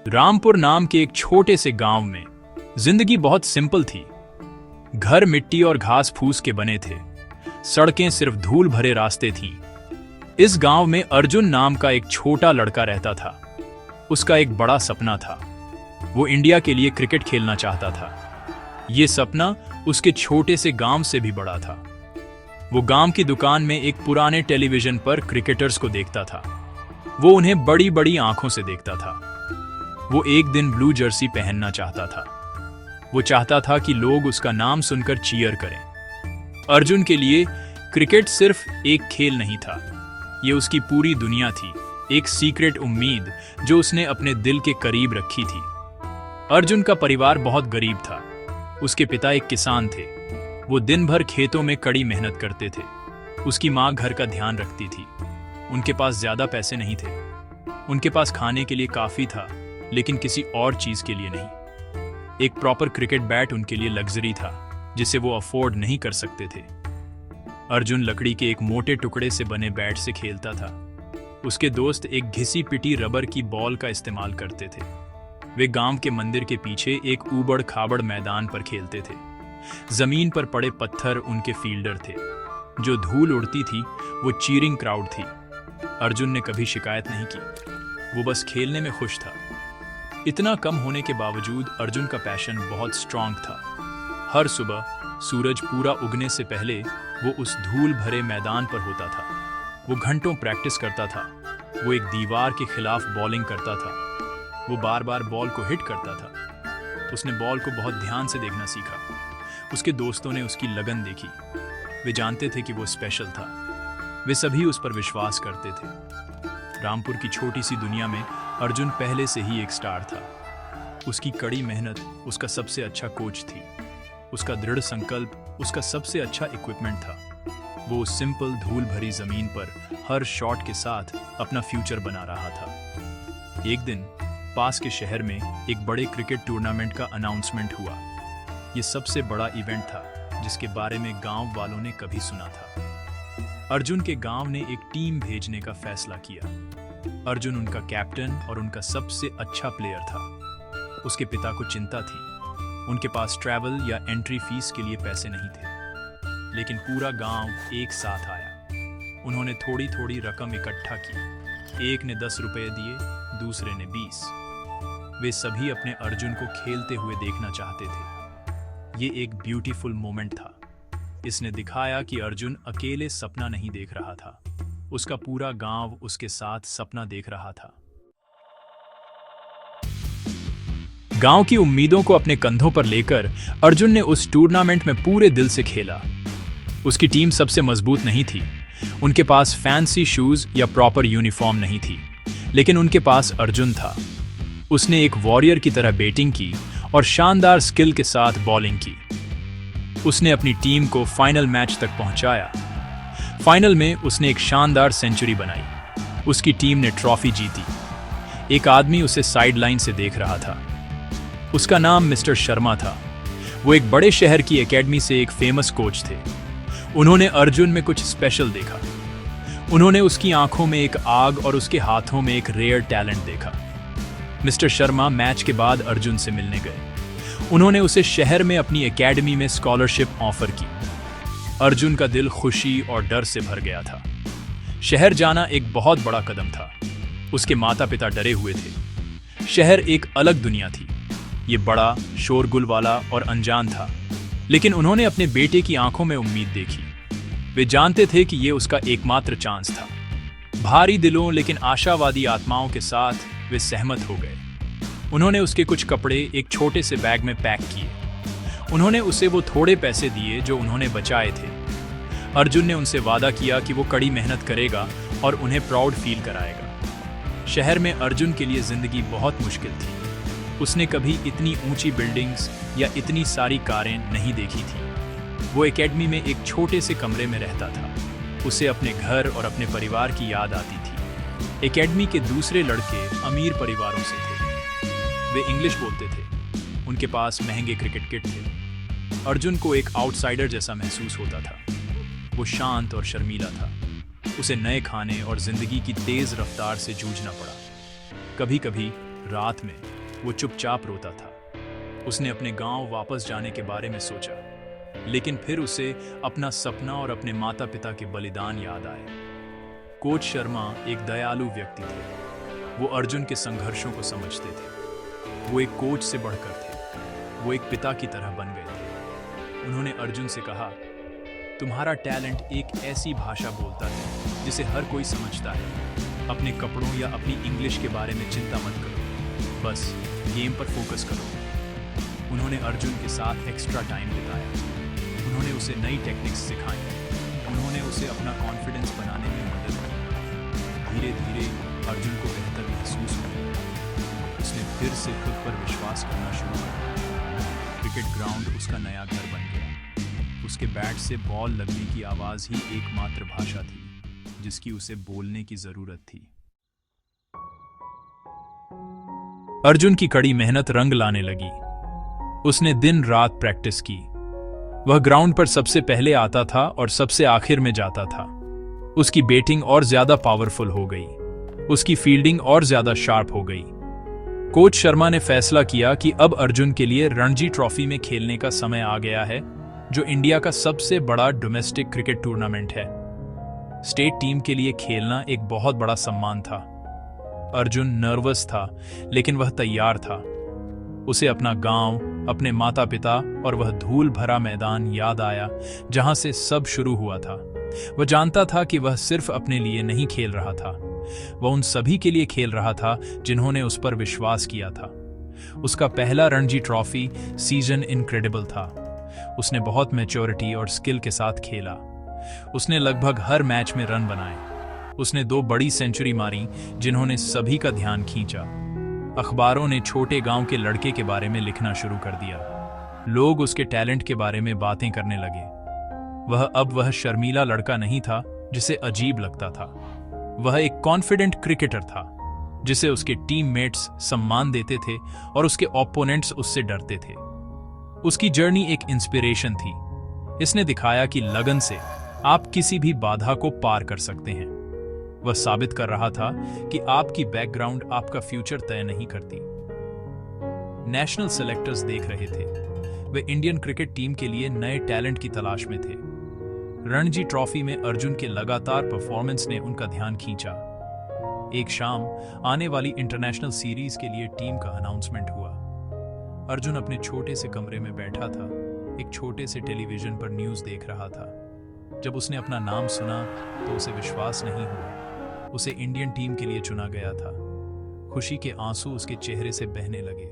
रामपुर नाम के एक छोटे से गांव में जिंदगी बहुत सिंपल थी। घर मिट्टी और घास फूस के बने थे, सड़कें सिर्फ धूल भरे रास्ते थीं। इस गांव में अर्जुन नाम का एक छोटा लड़का रहता था। उसका एक बड़ा सपना था। वो इंडिया के लिए क्रिकेट खेलना चाहता था। ये सपना उसके छोटे से गांव से भी बड़ा था। वो गांव की दुकान में एक पुराने टेलीविजन पर क्रिकेटर्स को देखता था। वो उन्हें बड़ी बड़ी आंखों से देखता था। वो एक दिन ब्लू जर्सी पहनना चाहता था। वो चाहता था कि लोग उसका नाम सुनकर चीयर करें। अर्जुन के लिए क्रिकेट सिर्फ एक खेल नहीं था, ये उसकी पूरी दुनिया थी, एक सीक्रेट उम्मीद जो उसने अपने दिल के करीब रखी थी। अर्जुन का परिवार बहुत गरीब था। उसके पिता एक किसान थे। वो दिन भर खेतों में कड़ी मेहनत करते थे। उसकी माँ घर का ध्यान रखती थी। उनके पास ज्यादा पैसे नहीं थे। उनके पास खाने के लिए काफी था, लेकिन किसी और चीज के लिए नहीं। एक प्रॉपर क्रिकेट बैट उनके लिए लग्जरी था, जिसे वो अफोर्ड नहीं कर सकते थे। अर्जुन लकड़ी के एक मोटे टुकड़े से बने बैट से खेलता था। उसके दोस्त एक घिसी पिटी रबर की बॉल का इस्तेमाल करते थे। वे गांव के मंदिर के पीछे एक ऊबड़ खाबड़ मैदान पर खेलते थे। जमीन पर पड़े पत्थर उनके फील्डर थे। जो धूल उड़ती थी वो चीरिंग क्राउड थी। अर्जुन ने कभी शिकायत नहीं की। वो बस खेलने में खुश था। इतना कम होने के बावजूद अर्जुन का पैशन बहुत स्ट्रांग था। हर सुबह सूरज पूरा उगने से पहले वो उस धूल भरे मैदान पर होता था। वो घंटों प्रैक्टिस करता था। वो एक दीवार के खिलाफ बॉलिंग करता था। वो बार बार बॉल को हिट करता था। उसने बॉल को बहुत ध्यान से देखना सीखा। उसके दोस्तों ने उसकी लगन देखी। वे जानते थे कि वो स्पेशल था। वे सभी उस पर विश्वास करते थे। रामपुर की छोटी सी दुनिया में अर्जुन पहले से ही एक स्टार था। उसकी कड़ी मेहनत उसका सबसे अच्छा कोच थी। उसका दृढ़ संकल्प उसका सबसे अच्छा इक्विपमेंट था। वो उस सिंपल धूल भरी जमीन पर हर शॉट के साथ अपना फ्यूचर बना रहा था। एक दिन पास के शहर में एक बड़े क्रिकेट टूर्नामेंट का अनाउंसमेंट हुआ। ये सबसे बड़ा इवेंट था जिसके बारे में गांव वालों ने कभी सुना था। अर्जुन के गांव ने एक टीम भेजने का फैसला किया। अर्जुन उनका कैप्टन और उनका सबसे अच्छा प्लेयर था। उसके पिता को चिंता थी। उनके पास ट्रैवल या एंट्री फीस के लिए पैसे नहीं थे। लेकिन पूरा गांव एक साथ आया। उन्होंने थोड़ी थोड़ी रकम इकट्ठा की। एक ने 10 रुपए दिए, दूसरे ने 20। वे सभी अपने अर्जुन को खेलते हुए देखना चाहते थे। ये एक ब्यूटीफुल मोमेंट था। इसने दिखाया कि अर्जुन अकेले सपना नहीं देख रहा था। उसका पूरा गांव उसके साथ सपना देख रहा था। गांव की उम्मीदों को अपने कंधों पर लेकर अर्जुन ने उस टूर्नामेंट में पूरे दिल से खेला। उसकी टीम सबसे मजबूत नहीं थी। उनके पास फैंसी शूज या प्रॉपर यूनिफॉर्म नहीं थी, लेकिन उनके पास अर्जुन था। उसने एक वॉरियर की तरह बैटिंग की और शानदार स्किल के साथ बॉलिंग की। उसने अपनी टीम को फाइनल मैच तक पहुंचाया। फाइनल में उसने एक शानदार सेंचुरी बनाई। उसकी टीम ने ट्रॉफी जीती। एक आदमी उसे साइड लाइन से देख रहा था। उसका नाम मिस्टर शर्मा था। वो एक बड़े शहर की एकेडमी से एक फेमस कोच थे। उन्होंने अर्जुन में कुछ स्पेशल देखा। उन्होंने उसकी आंखों में एक आग और उसके हाथों में एक रेयर टैलेंट देखा। मिस्टर शर्मा मैच के बाद अर्जुन से मिलने गए। उन्होंने उसे शहर में अपनी एकेडमी में स्कॉलरशिप ऑफर की। अर्जुन का दिल खुशी और डर से भर गया था। शहर जाना एक बहुत बड़ा कदम था। उसके माता पिता डरे हुए थे। शहर एक अलग दुनिया थी। ये बड़ा, शोरगुल वाला और अनजान था। लेकिन उन्होंने अपने बेटे की आंखों में उम्मीद देखी। वे जानते थे कि ये उसका एकमात्र चांस था। भारी दिलों लेकिन आशावादी आत्माओं के साथ वे सहमत हो गए। उन्होंने उसके कुछ कपड़े एक छोटे से बैग में पैक किए। उन्होंने उसे वो थोड़े पैसे दिए जो उन्होंने बचाए थे। अर्जुन ने उनसे वादा किया कि वो कड़ी मेहनत करेगा और उन्हें प्राउड फील कराएगा। शहर में अर्जुन के लिए जिंदगी बहुत मुश्किल थी। उसने कभी इतनी ऊंची बिल्डिंग्स या इतनी सारी कारें नहीं देखी थी। वो एकेडमी में एक छोटे से कमरे में रहता था। उसे अपने घर और अपने परिवार की याद आती थी। एकेडमी के दूसरे लड़के अमीर परिवारों से थे। वे इंग्लिश बोलते थे। उनके पास महंगे क्रिकेट किट थे। अर्जुन को एक आउटसाइडर जैसा महसूस होता था। वो शांत और शर्मीला था। उसे नए खाने और जिंदगी की तेज रफ्तार से जूझना पड़ा। कभी कभी रात में वो चुपचाप रोता था। उसने अपने गांव वापस जाने के बारे में सोचा, लेकिन फिर उसे अपना सपना और अपने माता पिता के बलिदान याद आए। कोच शर्मा एक दयालु व्यक्ति थे। वो अर्जुन के संघर्षों को समझते थे। वो एक कोच से बढ़कर थे। वो एक पिता की तरह बन गए थे। उन्होंने अर्जुन से कहा, तुम्हारा टैलेंट एक ऐसी भाषा बोलता है जिसे हर कोई समझता है। अपने कपड़ों या अपनी इंग्लिश के बारे में चिंता मत करो, बस गेम पर फोकस करो। उन्होंने अर्जुन के साथ एक्स्ट्रा टाइम बिताया। उन्होंने उसे नई टेक्निक्स सिखाई। उन्होंने उसे अपना कॉन्फिडेंस बनाने में मदद की। धीरे धीरे अर्जुन को बेहतर महसूस हुआ। उसने फिर से खुद पर विश्वास करना शुरू किया। क्रिकेट ग्राउंड उसका नया घर बन गया। उसके बैट से बॉल लगने की आवाज ही एकमात्र भाषा थी जिसकी उसे बोलने की जरूरत थी। अर्जुन की कड़ी मेहनत रंग लाने लगी। उसने दिन रात प्रैक्टिस की। वह ग्राउंड पर सबसे पहले आता था और सबसे आखिर में जाता था। उसकी बैटिंग और ज्यादा पावरफुल हो गई। उसकी फील्डिंग और ज्यादा शार्प हो गई। कोच शर्मा ने फैसला किया कि अब अर्जुन के लिए रणजी ट्रॉफी में खेलने का समय आ गया है, जो इंडिया का सबसे बड़ा डोमेस्टिक क्रिकेट टूर्नामेंट है। स्टेट टीम के लिए खेलना एक बहुत बड़ा सम्मान था। अर्जुन नर्वस था, लेकिन वह तैयार था। उसे अपना गांव, अपने माता पिता और वह धूल भरा मैदान याद आया जहां से सब शुरू हुआ था। वह जानता था कि वह सिर्फ अपने लिए नहीं खेल रहा था, वह उन सभी के लिए खेल रहा था जिन्होंने उस पर विश्वास किया था। उसका पहला रणजी ट्रॉफी सीजन इनक्रेडिबल था। उसने बहुत मैच्योरिटी और स्किल के साथ खेला। उसने लगभग हर मैच में रन बनाए। उसने 2 बड़ी सेंचुरी मारी जिन्होंने सभी का ध्यान खींचा। अखबारों ने छोटे गांव के लड़के के बारे में लिखना शुरू कर दिया। लोग उसके टैलेंट के बारे में बातें करने लगे। वह शर्मीला लड़का नहीं था जिसे अजीब लगता था। वह एक कॉन्फिडेंट क्रिकेटर था जिसे उसके टीममेट्स सम्मान देते थे और उसके ओपोनेंट्स उससे डरते थे। उसकी जर्नी एक इंस्पिरेशन थी। इसने दिखाया कि लगन से आप किसी भी बाधा को पार कर सकते हैं। वह साबित कर रहा था कि आपकी बैकग्राउंड आपका फ्यूचर तय नहीं करती। नेशनल सेलेक्टर्स देख रहे थे। वे इंडियन क्रिकेट टीम के लिए नए टैलेंट की तलाश में थे। रणजी ट्रॉफी में अर्जुन के लगातार परफॉर्मेंस ने उनका ध्यान खींचा। एक शाम आने वाली इंटरनेशनल सीरीज के लिए टीम का अनाउंसमेंट हुआ। अर्जुन अपने छोटे से कमरे में बैठा था, एक छोटे से टेलीविजन पर न्यूज़ देख रहा था। जब उसने अपना नाम सुना तो उसे विश्वास नहीं हुआ। उसे इंडियन टीम के लिए चुना गया था। खुशी के आंसू उसके चेहरे से बहने लगे।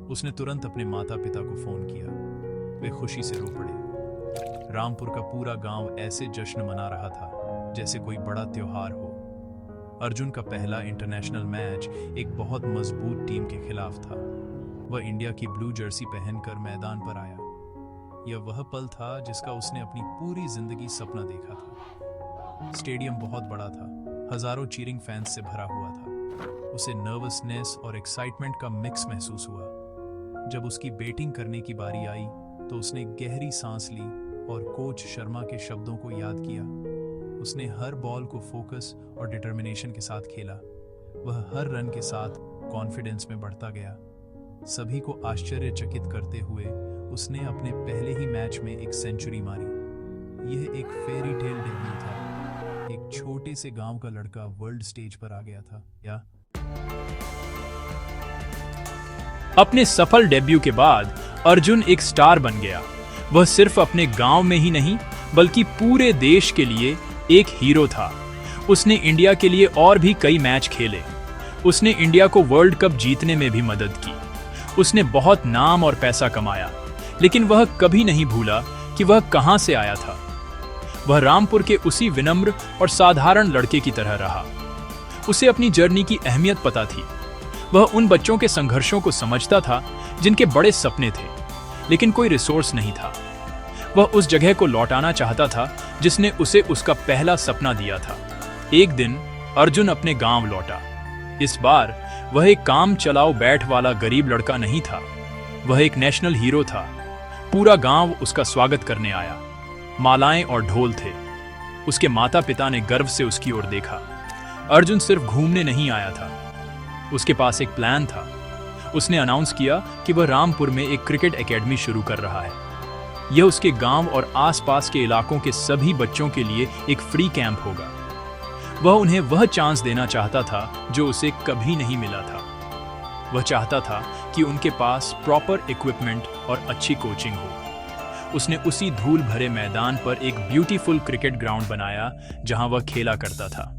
उसने तुरंत अपने माता पिता को फोन किया। वे खुशी से रो पड़े। रामपुर का पूरा गांव ऐसे जश्न मना रहा था जैसे कोई बड़ा त्योहार हो। अर्जुन का पहला इंटरनेशनल मैच एक बहुत मजबूत टीम के खिलाफ था। वह इंडिया की ब्लू जर्सी पहनकर मैदान पर आया। यह वह पल था जिसका उसने अपनी पूरी जिंदगी सपना देखा था। स्टेडियम बहुत बड़ा था, हजारों चीरिंग फैंस से भरा हुआ था। उसे नर्वसनेस और एक्साइटमेंट का मिक्स महसूस हुआ। जब उसकी बैटिंग करने की बारी आई तो उसने गहरी सांस ली और कोच शर्मा के शब्दों को याद किया। उसने हर बॉल को फोकस और डिटर्मिनेशन के साथ खेला। वह हर रन के साथ कॉन्फिडेंस में बढ़ता गया। सभी को आश्चर्यचकित करते हुए उसने अपने पहले ही मैच में एक सेंचुरी मारी। यह एक फेरी टेल डेब्यू था। एक छोटे से गांव का लड़का वर्ल्ड स्टेज पर आ गया था। या अपने सफल डेब्यू के बाद अर्जुन एक स्टार बन गया। वह सिर्फ अपने गांव में ही नहीं बल्कि पूरे देश के लिए एक हीरो था। उसने इंडिया के लिए और भी कई मैच खेले। उसने इंडिया को वर्ल्ड कप जीतने में भी मदद की। उसने बहुत नाम और पैसा कमाया, लेकिन वह कभी नहीं भूला कि वह कहां से आया था। वह रामपुर के उसी विनम्र और साधारण लड़के की तरह रहा। उसे अपनी जर्नी की अहमियत पता थी। वह उन बच्चों के संघर्षों को समझता था जिनके बड़े सपने थे, लेकिन कोई रिसोर्स नहीं था। वह उस जगह को लौटाना चाहता था जिसने उसे उसका पहला सपना दिया था। एक दिन अर्जुन अपने गांव लौटा। इस बार वह एक काम चलाओ बैठ वाला गरीब लड़का नहीं था। वह एक नेशनल हीरो था। पूरा गांव उसका स्वागत करने आया। मालाएं और ढोल थे। उसके माता पिता ने गर्व से उसकी ओर देखा। अर्जुन सिर्फ घूमने नहीं आया था, उसके पास एक प्लान था। उसने अनाउंस किया कि वह रामपुर में एक क्रिकेट एकेडमी शुरू कर रहा है। यह उसके गांव और आसपास के इलाकों के सभी बच्चों के लिए एक फ्री कैंप होगा। वह उन्हें वह चांस देना चाहता था जो उसे कभी नहीं मिला था। वह चाहता था कि उनके पास प्रॉपर इक्विपमेंट और अच्छी कोचिंग हो। उसने उसी धूल भरे मैदान पर एक ब्यूटीफुल क्रिकेट ग्राउंड बनाया जहां वह खेला करता था।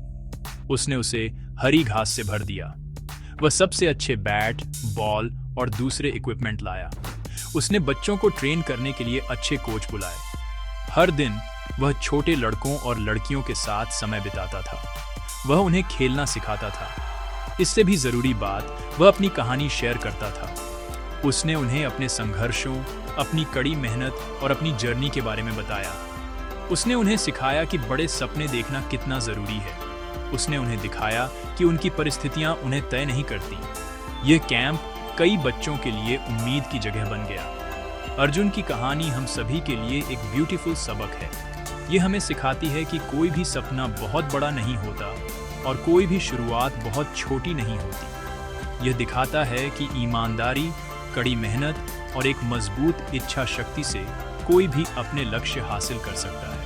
उसने उसे हरी घास से भर दिया। वह सबसे अच्छे बैट, बॉल और दूसरे इक्विपमेंट लाया। उसने बच्चों को ट्रेन करने के लिए अच्छे कोच बुलाए। हर दिन वह छोटे लड़कों और लड़कियों के साथ समय बिताता था। वह उन्हें खेलना सिखाता था। इससे भी जरूरी बात, वह अपनी कहानी शेयर करता था। उसने उन्हें अपने संघर्षों, अपनी कड़ी मेहनत और अपनी जर्नी के बारे में बताया। उसने उन्हें सिखाया कि बड़े सपने देखना कितना जरूरी है। उसने उन्हें दिखाया कि उनकी परिस्थितियां उन्हें तय नहीं करती। यह कैंप कई बच्चों के लिए उम्मीद की जगह बन गया। अर्जुन की कहानी हम सभी के लिए एक ब्यूटीफुल सबक है। यह हमें सिखाती है कि कोई भी सपना बहुत बड़ा नहीं होता और कोई भी शुरुआत बहुत छोटी नहीं होती। यह दिखाता है कि ईमानदारी, कड़ी मेहनत और एक मजबूत इच्छा शक्ति से कोई भी अपने लक्ष्य हासिल कर सकता है।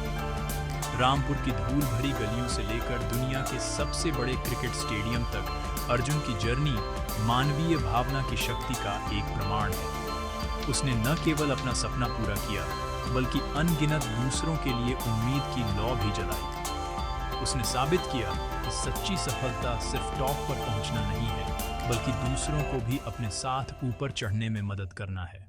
रामपुर की धूल भरी गलियों से लेकर दुनिया के सबसे बड़े क्रिकेट स्टेडियम तक अर्जुन की जर्नी मानवीय भावना की शक्ति का एक प्रमाण है। उसने न केवल अपना सपना पूरा किया, बल्कि अनगिनत दूसरों के लिए उम्मीद की लौ भी जलाई। उसने साबित किया कि सच्ची सफलता सिर्फ टॉप पर पहुंचना नहीं है, बल्कि दूसरों को भी अपने साथ ऊपर चढ़ने में मदद करना है।